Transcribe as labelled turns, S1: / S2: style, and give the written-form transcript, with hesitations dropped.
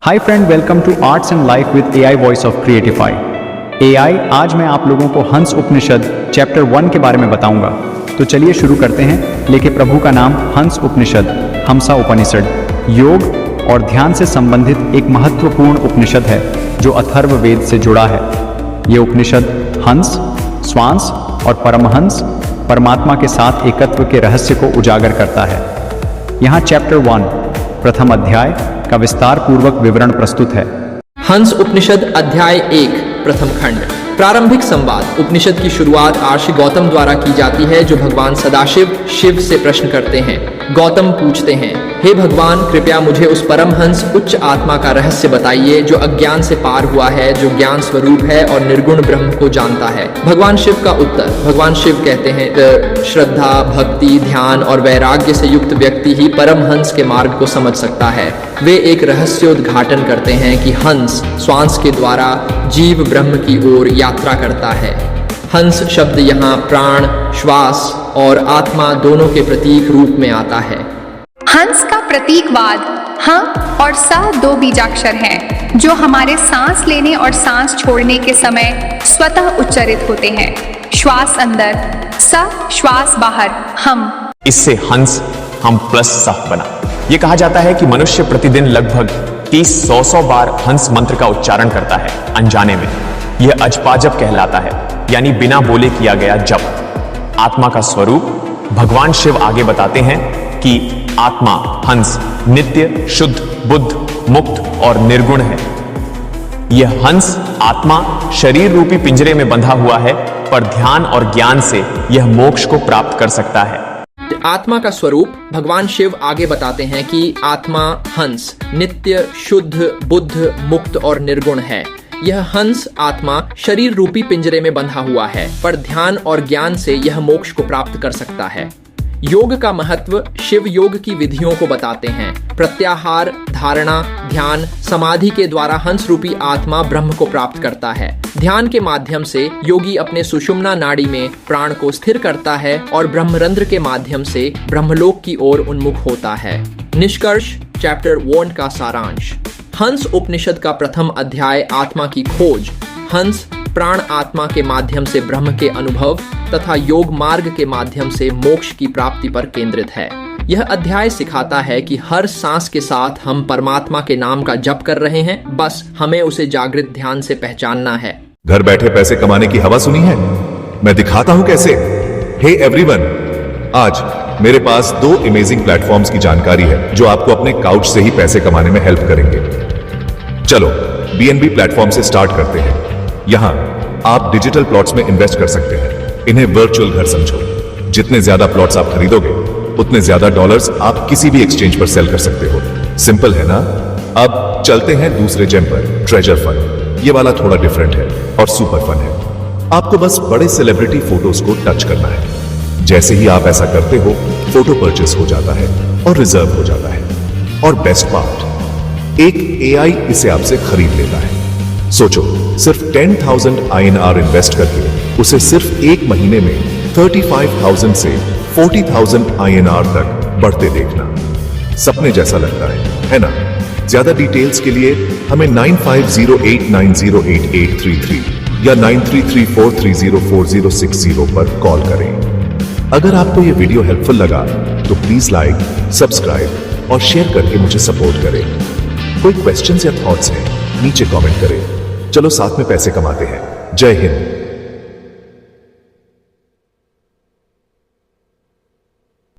S1: Hi friend, welcome to arts and life with AI voice of Creatify. AI, आज मैं आप लोगों को हंस उपनिषद चैप्टर 1 के बारे में बताऊंगा। तो चलिए शुरू करते हैं। लेके प्रभु का नाम हंस उपनिषद, हमसा उपनिषद योग और ध्यान से संबंधित एक महत्वपूर्ण उपनिषद है जो अथर्व वेद से जुड़ा है। ये उपनिषद हंस, श्वास और परमहंस परमात्मा के साथ एकत्व के रहस्य को उजागर करता है। यहाँ चैप्टर 1 प्रथम अध्याय का विस्तार पूर्वक विवरण प्रस्तुत है।
S2: हंस उपनिषद अध्याय 1 प्रथम खंड। प्रारंभिक संवाद। उपनिषद की शुरुआत आर्षि गौतम द्वारा की जाती है, जो भगवान सदाशिव शिव से प्रश्न करते हैं। गौतम पूछते हैं, हे भगवान, कृपया मुझे उस परमहंस उच्च आत्मा का रहस्य बताइए जो अज्ञान से पार हुआ है, जो ज्ञान स्वरूप है और निर्गुण ब्रह्म को जानता है। भगवान शिव का उत्तर। भगवान शिव कहते हैं, श्रद्धा, भक्ति, ध्यान और वैराग्य से युक्त व्यक्ति ही परमहंस के मार्ग को समझ सकता है। वे एक रहस्योद्घाटन करते हैं कि हंस श्वास के द्वारा जीव ब्रह्म की ओर यात्रा करता है। हंस शब्द यहाँ प्राण, श्वास और आत्मा दोनों के प्रतीक रूप में आता है।
S3: हंस का प्रतीकवाद ह और स दो बीजाक्षर हैं जो हमारे सांस लेने और सांस छोड़ने के समय स्वतः उच्चारित होते हैं। श्वास अंदर, स श्वास बाहर, हम।
S4: इससे हंस हम प्लस सह बना। यह कहा जाता है कि मनुष्य प्रतिदिन लगभग 30-100 बार हंस मंत्र का उच्चारण करता है अनजाने में। यह अजपाजप कहलाता है, यानी बिना बोले किया गया जप। आत्मा का स्वरूप भगवान शिव आगे बताते हैं कि आत्मा हंस नित्य, शुद्ध, बुद्ध, मुक्त और निर्गुण है। यह हंस आत्मा शरीर रूपी पिंजरे में बंधा हुआ है, पर ध्यान और ज्ञान से यह मोक्ष को प्राप्त कर सकता है।
S2: आत्मा का स्वरूप भगवान शिव आगे बताते हैं कि आत्मा हंस नित्य, शुद्ध, बुद्ध, मुक्त और निर्गुण है। यह हंस आत्मा शरीर रूपी पिंजरे में बंधा हुआ है, पर ध्यान और ज्ञान से यह मोक्ष को प्राप्त कर सकता है। योग का महत्व शिव योग की विधियों को बताते हैं। प्रत्याहार, धारणा, ध्यान, समाधि के द्वारा हंस रूपी आत्मा ब्रह्म को प्राप्त करता है। ध्यान के माध्यम से योगी अपने सुषुम्ना नाड़ी में प्राण को स्थिर करता है और ब्रह्मरंध्र के माध्यम से ब्रह्मलोक की ओर उन्मुख होता है। निष्कर्ष चैप्टर 1 का सारांश। हंस उपनिषद का प्रथम अध्याय आत्मा की खोज, हंस प्राण आत्मा के माध्यम से ब्रह्म के अनुभव तथा योग मार्ग के माध्यम से मोक्ष की प्राप्ति पर केंद्रित है। यह अध्याय सिखाता है कि हर सांस के साथ हम परमात्मा के नाम का जप कर रहे हैं, बस हमें उसे जागृत ध्यान से पहचानना है।
S5: घर बैठे पैसे कमाने की हवा सुनी है? मैं दिखाता हूं कैसे। हे एवरीवन, आज मेरे पास 2 अमेजिंग प्लेटफॉर्म्स की जानकारी है जो आपको अपने काउच से ही पैसे कमाने में हेल्प करेंगे। चलो BNB प्लेटफॉर्म से स्टार्ट करते हैं। यहां आप डिजिटल प्लॉट्स में इन्वेस्ट कर सकते हैं। इन्हें वर्चुअल घर समझो। जितने ज्यादा प्लॉट्स आप खरीदोगे, उतने ज्यादा डॉलर्स आप किसी भी एक्सचेंज पर सेल कर सकते हो। सिंपल है ना? अब चलते हैं दूसरे जेम पर, ट्रेजर फंड। ये वाला थोड़ा डिफरेंट है और सुपर फन है। आपको बस बड़े सेलिब्रिटी फोटोज को टच करना है। जैसे ही आप ऐसा करते हो, फोटो परचेस हो जाता है और रिजर्व हो जाता है। और बेस्ट पार्ट, एक AI इसे आपसे खरीद लेता है। सोचो, सिर्फ 10,000 INR इन्वेस्ट करके उसे सिर्फ 1 महीने में 35,000 से 40,000 INR तक बढ़ते देखना सपने जैसा लगता है ना? ज्यादा डिटेल्स के लिए हमें 9508908833 या 9334304060 पर कॉल करें। अगर आपको यह वीडियो हेल्पफुल लगा तो प्लीज लाइक, सब्सक्राइब और शेयर करके मुझे सपोर्ट करें। कोई क्वेश्चंस या थॉट्स हैं नीचे कमेंट करें। चलो साथ में पैसे कमाते हैं। जय हिंद।